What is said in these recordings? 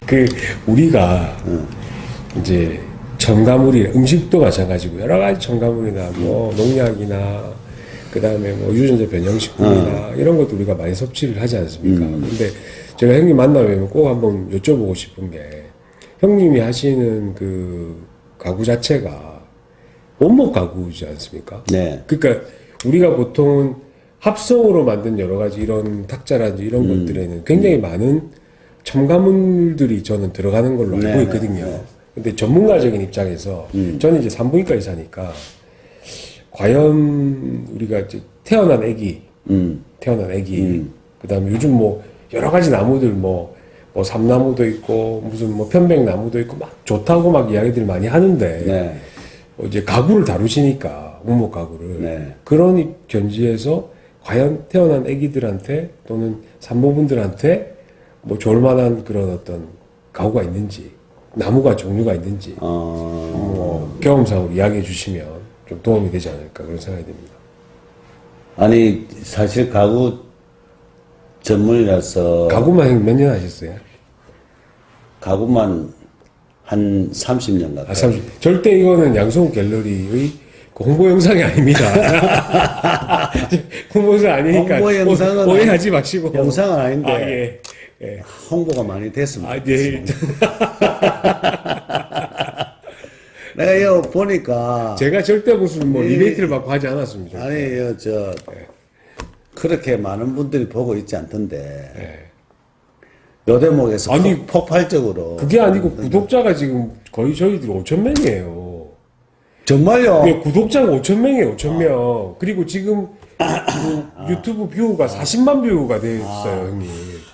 그 우리가 이제 첨가물이 음식도 마찬가지고 여러 가지 첨가물이나 뭐 농약이나 그다음에 뭐 유전자 변형식품이나 이런 것도 우리가 많이 섭취를 하지 않습니까? 근데 제가 형님 만나면 꼭 한번 여쭤보고 싶은 게 형님이 하시는 그 가구 자체가 원목 가구지 않습니까? 네. 그러니까 우리가 보통은 합성으로 만든 여러 가지 이런 탁자라든지 이런 것들에는 굉장히 많은 첨가물들이 저는 들어가는 걸로 알고 네, 있거든요. 네. 근데 전문가적인 입장에서 저는 이제 산부인과 의사니까 과연 우리가 이제 태어난 아기, 그다음에 요즘 뭐 여러 가지 나무들 뭐 삼나무도 있고 무슨 뭐 편백나무도 있고 막 좋다고 막 이야기들 많이 하는데 네. 이제 가구를 다루시니까 원목 가구를 네. 그런 견지에서 과연 태어난 아기들한테 또는 산모분들한테 뭐 좋을 만한 그런 어떤 가구가 있는지 나무가 종류가 있는지 뭐 경험상으로 이야기해 주시면 좀 도움이 되지 않을까 그런 생각이 듭니다. 아니, 사실 가구 전문이라서 가구만 형님 몇 년 하셨어요? 가구만 한 30년 가까이. 30. 절대 이거는 양성우 갤러리의 그 홍보 영상이 아닙니다. 홍보 영상 아니니까 홍보 영상은 오해하지 마시고. 영상은 아닌데 아, 예. 예. 홍보가 많이 됐습니다. 아, 예. 내가 이거 보니까 제가 절대 무슨 뭐 리베이트를 받고 하지 않았습니다. 아니 그렇게 많은 분들이 보고 있지 않던데 예. 요 대목에서 아니, 폭발적으로 그게 아니고 구독자가 지금 거의 저희들 5,000명이에요. 정말요? 네, 구독자가 5,000명이에요, 5,000명. 그리고 지금 그 유튜브 뷰가 40만 뷰가 됐어요, 형님.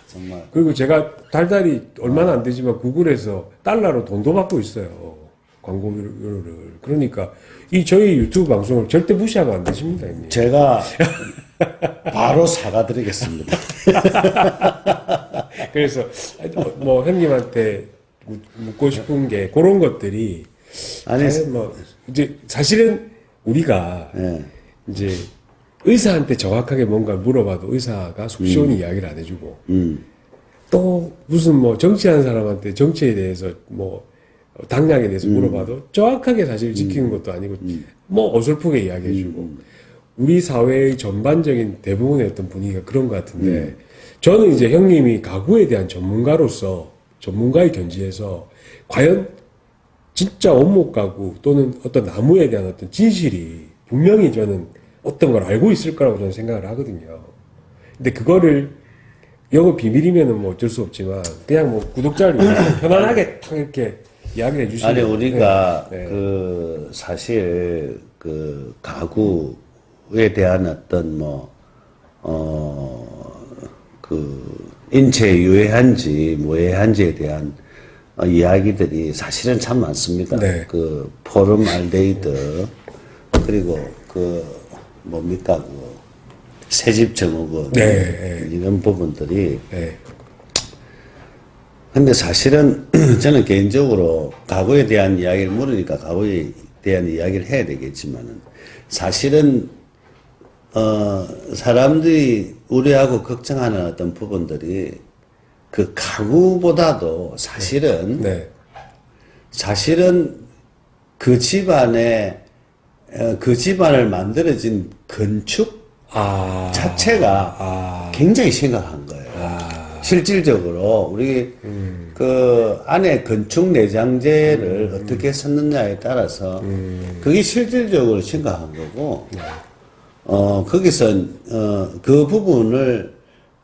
정말 그리고 제가 달달이 얼마나 안 되지만 구글에서 달러로 돈도 받고 있어요. 광고료를. 그러니까 이 저희 유튜브 방송을 절대 무시하면 안 되십니다, 형님. 제가 바로 사과드리겠습니다. 그래서 뭐 형님한테 묻고 싶은 게 그런 것들이 아니, 과연 뭐 이제 사실은 우리가 예. 이제 의사한테 정확하게 뭔가 물어봐도 의사가 속 시원히 이야기를 안 해주고 또 무슨 뭐 정치하는 사람한테 정치에 대해서 뭐 당량에 대해서 물어봐도 정확하게 사실 지키는 것도 아니고 뭐 어설프게 이야기해주고 우리 사회의 전반적인 대부분의 어떤 분위기가 그런 것 같은데 저는 이제 형님이 가구에 대한 전문가로서 전문가의 견지에서 과연 진짜 원목 가구 또는 어떤 나무에 대한 어떤 진실이 분명히 저는 어떤 걸 알고 있을 거라고 저는 생각을 하거든요. 근데 그거를 영업 비밀이면은 뭐 어쩔 수 없지만 그냥 뭐 구독자를 위해서 편안하게 탁 이렇게 이야기를 해주시면 아니 우리가 네. 네. 그 사실 그 가구에 대한 어떤 그 인체에 유해한지 무해한지에 대한 이야기들이 사실은 참 많습니다. 네. 그 포름알데히드 그리고 그 뭡니까 그 새집 증후군 네. 이런 부분들이 네. 근데 사실은 저는 개인적으로 가구에 대한 이야기를 물으니까 가구에 대한 이야기를 해야 되겠지만은 사실은 사람들이 우려하고 걱정하는 어떤 부분들이 그 가구보다도 사실은 사실은 그 집안에 그 집안을 만들어진 건축 자체가 굉장히 심각한 거예요. 실질적으로 우리 그 안에 건축 내장재를 어떻게 썼느냐에 따라서 그게 실질적으로 심각한 거고 거기서 그 부분을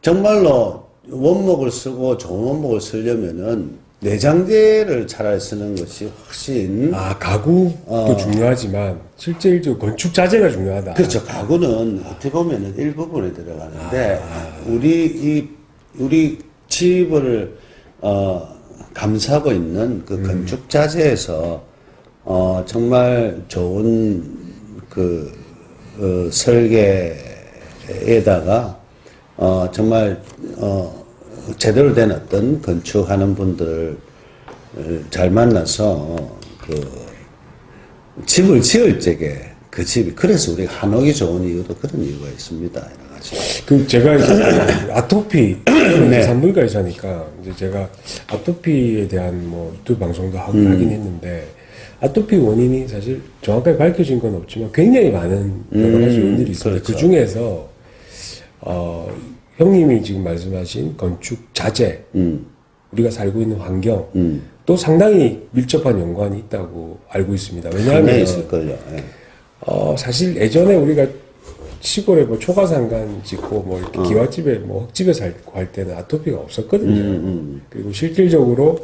정말로 원목을 쓰고 좋은 원목을 쓰려면은 내장재를 차라리 쓰는 것이 훨씬 가구도 중요하지만 실질적으로 건축 자재가 중요하다. 그렇죠. 가구는 어떻게 보면은 일부분에 들어가는데 우리 집을 감싸고 있는 그 건축 자재에서 정말 좋은 그 설계에다가 정말 제대로 된 어떤 건축하는 분들을 잘 만나서 그 집을 지을 적에 그 집이 그래서 우리가 한옥이 좋은 이유도 그런 이유가 있습니다. 그 제가 이제 아토피 산부인과 의사니까 이제 제가 아토피에 대한 뭐 유튜브 방송도 하긴 했는데 아토피 원인이 사실 정확하게 밝혀진 건 없지만 굉장히 많은 여러 가지 원인들이 있습니다. 그렇죠. 그 중에서 형님이 지금 말씀하신 건축 자재, 우리가 살고 있는 환경, 또 상당히 밀접한 연관이 있다고 알고 있습니다. 분명히 왜냐하면 있을걸요. 예. 사실 예전에 우리가 시골에 뭐 초가상간 짓고 뭐 이렇게 기와집에 뭐 흙집에 살고 할 때는 아토피가 없었거든요. 그리고 실질적으로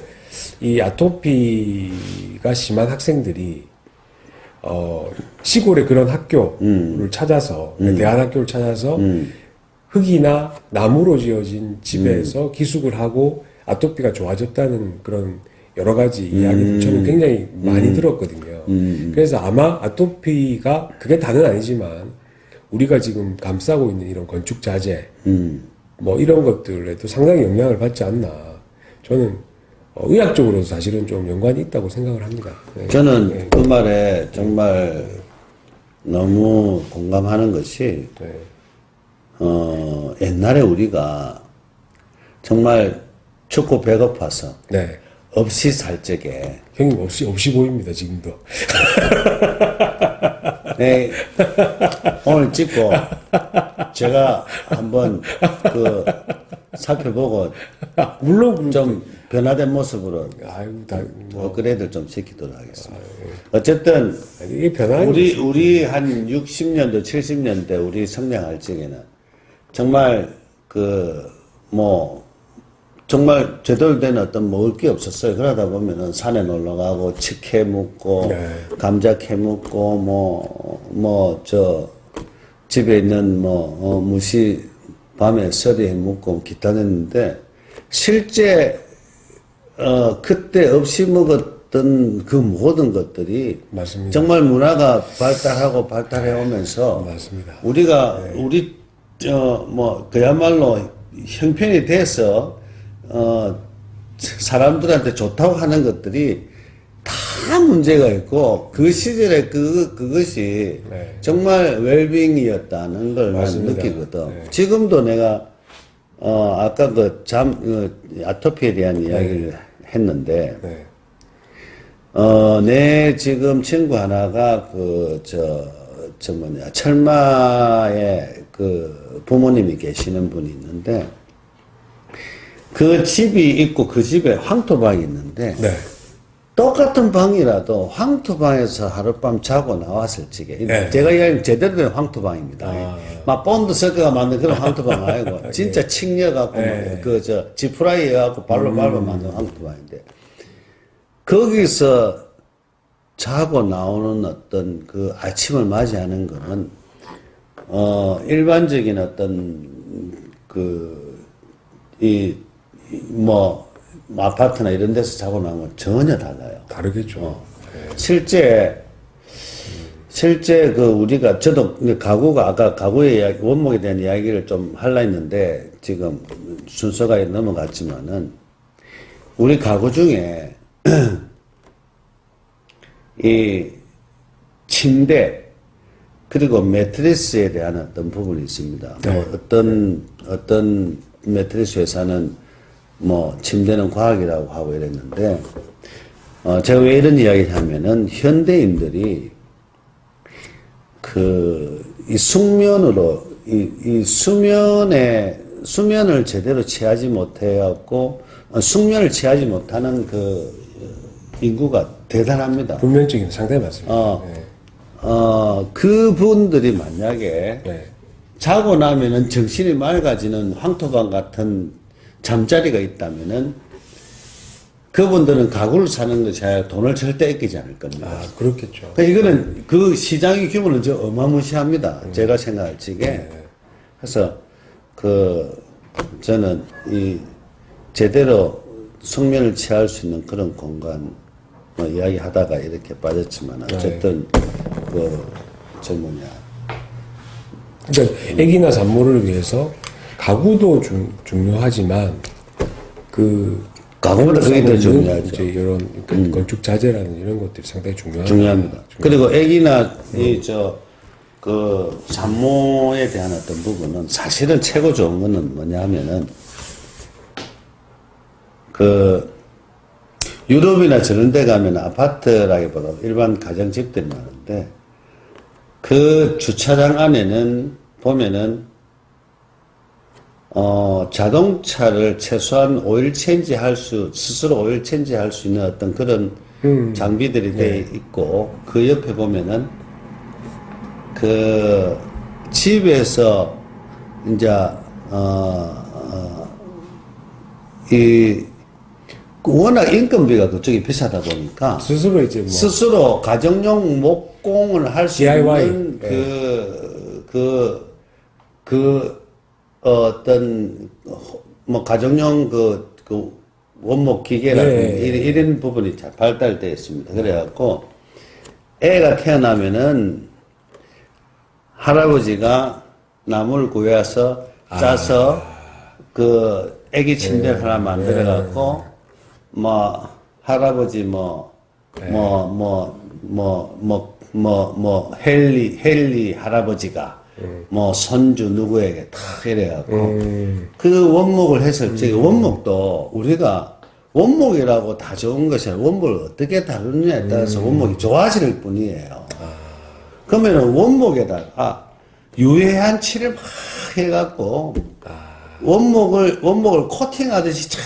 이 아토피가 심한 학생들이 시골의 그런 학교를 찾아서 대안학교를 찾아서 흙이나 나무로 지어진 집에서 기숙을 하고 아토피가 좋아졌다는 그런 여러 가지 이야기를 저는 굉장히 많이 들었거든요. 그래서 아마 아토피가 그게 다는 아니지만 우리가 지금 감싸고 있는 이런 건축 자재 뭐 이런 것들에도 상당히 영향을 받지 않나. 저는 의학적으로도 사실은 좀 연관이 있다고 생각을 합니다. 네. 저는 네. 그 말에 정말 너무 공감하는 것이 네. 옛날에 우리가 정말 춥고 배고파서 네. 없이 살 적에 형님 없이 보입니다 지금도. 네, 오늘 찍고 제가 한번 그 살펴보고 물론 좀 변화된 모습으로 아이고 다 뭐 업그레이드를 좀 시키도록 하겠습니다. 어쨌든 이게 변화는 우리 한 60년대, 70년대 우리 성장할 적에는 정말 정말 제대로 된 어떤 먹을 게 없었어요. 그러다 보면은 산에 놀러 가고 칡해 먹고 네. 감자 캐 먹고 집에 있는 무시 밤에 서리해 먹고 기타 냈는데 실제 그때 없이 먹었던 그 모든 것들이 맞습니다. 정말 문화가 발달해 오면서 맞습니다. 우리가 그야말로 형편이 돼서 사람들한테 좋다고 하는 것들이 다 문제가 있고 그 시절에 그것이 네. 정말 웰빙이었다는 걸 나는 맞습니다. 느끼거든. 네. 지금도 내가 아까 아토피에 대한 이야기를 했는데 네. 내 지금 친구 하나가 철마에 그 부모님이 계시는 분이 있는데 그 집이 있고 그 집에 황토방이 있는데 네. 똑같은 방이라도 황토방에서 하룻밤 자고 나왔을 적에 네. 제가 이야기하는 제대로 된 황토방입니다. 막 본드 섞어가 만든 그런 황토방 아니고 진짜 칡려갖고 지프라이 해갖고 발로 밟아 만든 황토방인데 거기서 자고 나오는 어떤 그 아침을 맞이하는 거는 일반적인 어떤 아파트나 이런 데서 자고 나면 전혀 달라요. 다르겠죠. 실제 우리가 저도 아까 가구의 이야기, 원목에 대한 이야기를 좀 하려 했는데 지금 순서가 넘어갔지만은 우리 가구 중에 이 침대 그리고 매트리스에 대한 어떤 부분이 있습니다. 네. 어떤 매트리스 회사는 침대는 과학이라고 하고 이랬는데, 제가 왜 이런 이야기를 하면은, 현대인들이, 이 숙면으로, 수면을 제대로 취하지 못해갖고, 숙면을 취하지 못하는 인구가 대단합니다. 분면적인 상당히 많습니다. 네. 그분들이 만약에, 네. 자고 나면은 정신이 맑아지는 황토방 같은 잠자리가 있다면은 그분들은 가구를 사는 것이 아니라 돈을 절대 아끼지 않을 겁니다. 그렇겠죠. 이거는 그 시장의 규모는 어마무시합니다. 제가 생각할 적에. 그래서 저는 제대로 숙면을 취할 수 있는 그런 공간 이야기 하다가 이렇게 빠졌지만 어쨌든 그러니까 애기나 산모를 위해서 가구도 중요하지만 가구보다 그게 더 중요하죠. 이제 이런 건축 자재라는 이런 것들이 상당히 중요합니다. 중요합니다. 그리고 애기나 그 산모에 대한 어떤 부분은 사실은 최고 좋은 거는 뭐냐 하면은 그 유럽이나 저런 데 가면 아파트라기보다 일반 가정집들이 많은데 그 주차장 안에는 보면은 자동차를 최소한 오일 체인지 스스로 오일 체인지 할 수 있는 어떤 그런 장비들이 돼 있고, 그 옆에 보면은, 그, 집에서, 이제, 워낙 인건비가 그쪽이 비싸다 보니까, 스스로 이제 뭐 스스로 가정용 목공을 할 수 DIY, 있는 어떤 뭐 가정용 그 원목 기계라든지 이런 부분이 잘 발달되어 있습니다. 그래갖고 애가 태어나면은 할아버지가 나무를 구해서 짜서 그 애기 침대를 하나 만들어갖고 뭐 할아버지 헨리 할아버지가 뭐 손주 누구에게 다 이래갖고 그 원목을 했을 때 원목도 우리가 원목이라고 다 좋은 것이 아니라 원목을 어떻게 다루느냐에 따라서 원목이 좋아질 뿐이에요. 그러면은 원목에다가 유해한 칠을 막 해갖고 원목을 코팅하듯이 쫙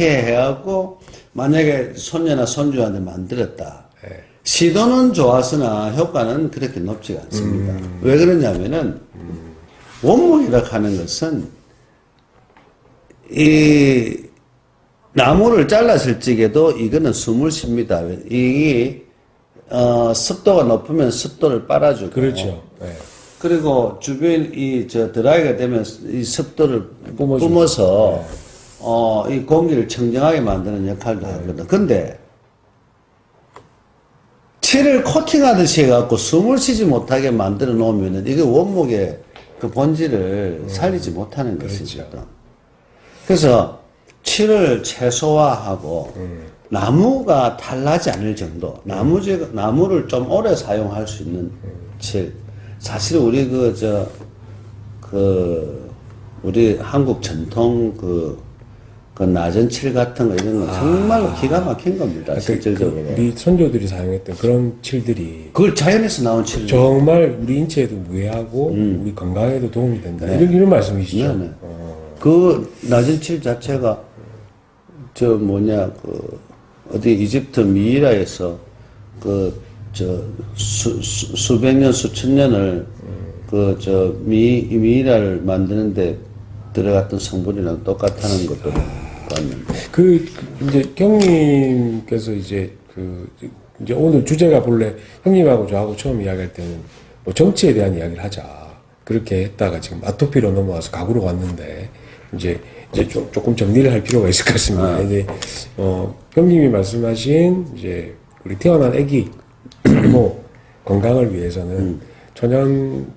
해갖고 만약에 손녀나 손주한테 만들었다. 시도는 좋았으나 효과는 그렇게 높지가 않습니다. 왜 그러냐면은 원목이라 하는 것은 이 나무를 잘랐을 적에도 이거는 숨을 쉽니다. 이 습도가 높으면 습도를 빨아주고, 그렇죠. 네. 그리고 주변 드라이가 되면 이 습도를 뿜어서 이 공기를 청정하게 만드는 역할도 하거든. 근데 칠을 코팅하듯이 해갖고 숨을 쉬지 못하게 만들어 놓으면은 이게 원목의 그 본질을 살리지 못하는 것이거든. 그래서 칠을 최소화하고 나무가 탈나지 않을 정도, 나무를 좀 오래 사용할 수 있는 칠. 사실 우리 우리 한국 전통 그 낮은 칠 같은 거 이런 건 정말로 기가 막힌 겁니다. 실질적으로. 우리 선조들이 사용했던 그런 칠들이 그걸 자연에서 나온 칠. 정말 우리 인체에도 무해하고 우리 건강에도 도움이 된다. 이런 말씀이시죠? 네네. 그 낮은 칠 자체가 어디 이집트 미이라에서 수백 년 수천 년을 미이라를 만드는데 들어갔던 성분이랑 똑같다는 것도 봤는데. 이제 형님께서 이제 오늘 주제가 본래 형님하고 저하고 처음 이야기할 때는 뭐 정치에 대한 이야기를 하자. 그렇게 했다가 지금 아토피로 넘어와서 가구로 왔는데, 이제 조금 정리를 할 필요가 있을 것 같습니다. 이제, 형님이 말씀하신 이제 우리 태어난 아기, 뭐, 건강을 위해서는 천연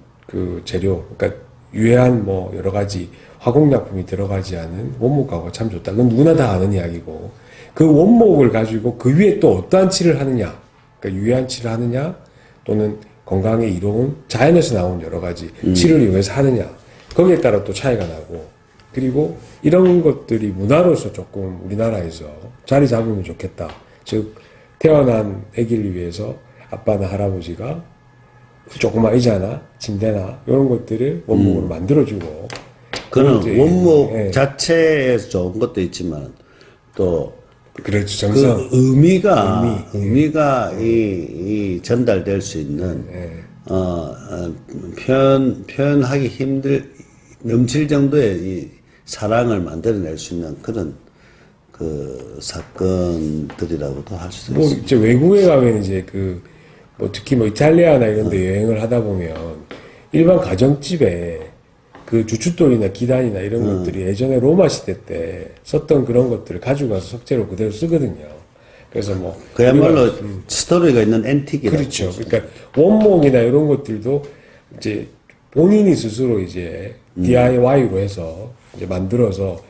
재료, 그러니까 유해한 뭐 여러 가지 화공약품이 들어가지 않은 원목 가구가 참 좋다. 그건 누구나 다 아는 이야기고, 그 원목을 가지고 그 위에 또 어떠한 칠을 하느냐, 그러니까 유해한 칠을 하느냐, 또는 건강에 이로운 자연에서 나온 여러 가지 칠을 이용해서 하느냐, 거기에 따라 또 차이가 나고, 그리고 이런 것들이 문화로서 조금 우리나라에서 자리 잡으면 좋겠다. 즉, 태어난 아기를 위해서 아빠나 할아버지가 조그마 의자나 침대나 이런 것들을 원목으로 만들어주고, 그는 원목 자체에서 좋은 것도 있지만 또 그렇죠. 정성. 의미가 전달될 수 있는 표현하기 넘칠 정도의 이 사랑을 만들어낼 수 있는 그런 사건들이라고도 할 수 뭐 있습니다. 이제 외국에 가면 이제 뭐 특히 뭐 이탈리아나 이런 데 여행을 하다 보면 일반 가정집에 주춧돌이나 기단이나 이런 것들이 예전에 로마 시대 때 썼던 그런 것들을 가지고 가서 석재로 그대로 쓰거든요. 그래서 뭐 그야말로 스토리가 있는 앤틱이라고. 그렇죠. 그러니까 원목이나 이런 것들도 이제 본인이 스스로 이제 DIY로 해서 이제 만들어서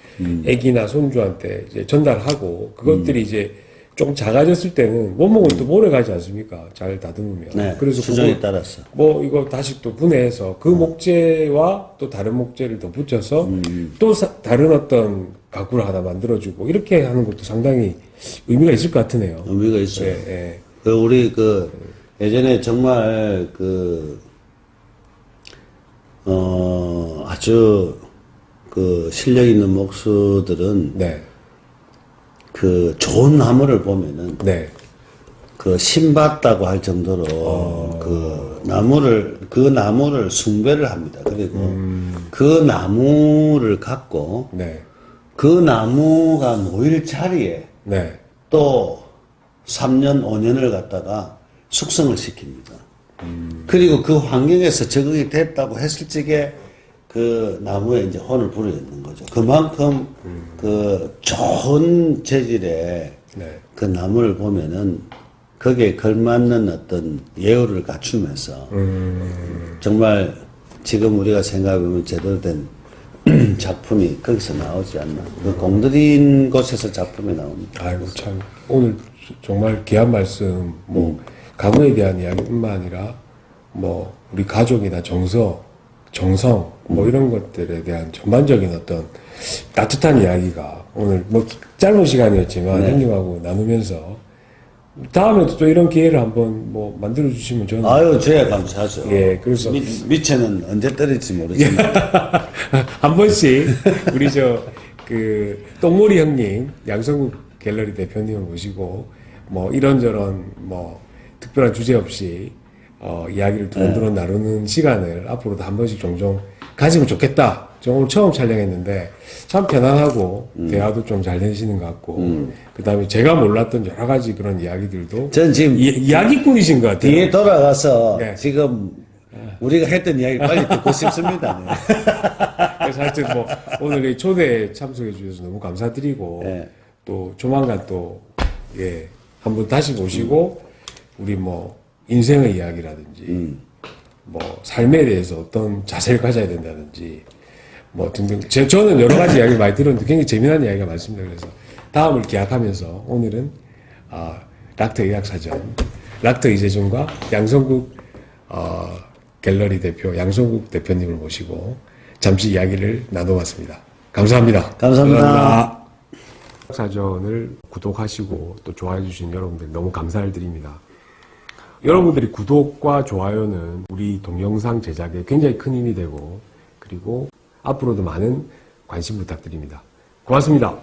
애기나 손주한테 이제 전달하고, 그것들이 이제 좀 작아졌을 때는 원목은 또 오래 가지 않습니까? 잘 다듬으면. 네, 그래서 수정에 그거 따라서. 뭐 이거 다시 또 분해해서 그 목재와 또 다른 목재를 더 붙여서 또 다른 어떤 가구를 하나 만들어주고 이렇게 하는 것도 상당히 의미가 있을 것 같으네요. 의미가 있어요. 예, 예. 그 우리 예전에 정말 아주 실력 있는 목수들은 네. 좋은 나무를 보면은 네. 신봤다고 할 정도로 그 나무를 숭배를 합니다. 그리고 그 나무를 갖고 네. 그 나무가 놓일 자리에 네. 또 3년, 5년을 갖다가 숙성을 시킵니다. 그리고 그 환경에서 적응이 됐다고 했을 적에 그 나무에 이제 혼을 불어넣는 거죠. 그만큼 좋은 재질의 네. 그 나무를 보면은 거기에 걸맞는 어떤 예우를 갖추면서 정말 지금 우리가 생각해보면 제대로 된 작품이 거기서 나오지 않나. 그 공들인 곳에서 작품이 나옵니다. 아이고, 참, 오늘 정말 귀한 말씀, 가구에 대한 이야기뿐만 아니라, 우리 가족이나 정성, 이런 것들에 대한 전반적인 어떤 따뜻한 이야기가 오늘 짧은 시간이었지만 형님하고 나누면서 다음에도 또 이런 기회를 한번 만들어주시면 저는. 아유, 저야 감사하죠. 예, 그래서. 미체는 언제 떨어질지 모르지만. 한 번씩 우리 똥머리 형님, 양성국 갤러리 대표님을 모시고 이런저런 특별한 주제 없이 이야기를 두런두런 나누는 시간을 앞으로도 한 번씩 종종 가지면 좋겠다. 저 오늘 처음 촬영했는데 참 편안하고 대화도 좀 잘 되시는 것 같고 그다음에 제가 몰랐던 여러 가지 그런 이야기들도 전 지금 이야기꾼이신 것 같아요. 뒤에 돌아가서 네. 지금 우리가 했던 이야기 빨리 듣고 싶습니다. 네. 그래서 하여튼 오늘 이 초대에 참석해 주셔서 너무 감사드리고 네. 또 조만간 또 한번 다시 모시고 우리 인생의 이야기라든지 삶에 대해서 어떤 자세를 가져야 된다든지 등등 저는 여러 가지 이야기 많이 들었는데 굉장히 재미난 이야기가 많습니다. 그래서 다음을 기약하면서 오늘은 락터 의학사전 락터 이재준과 양성국 갤러리 대표 양성국 대표님을 모시고 잠시 이야기를 나눠봤습니다. 감사합니다. 감사합니다. 사전을 구독하시고 또 좋아해 주신 여러분들 너무 감사를 드립니다. 여러분들이 구독과 좋아요는 우리 동영상 제작에 굉장히 큰 힘이 되고 그리고 앞으로도 많은 관심 부탁드립니다. 고맙습니다.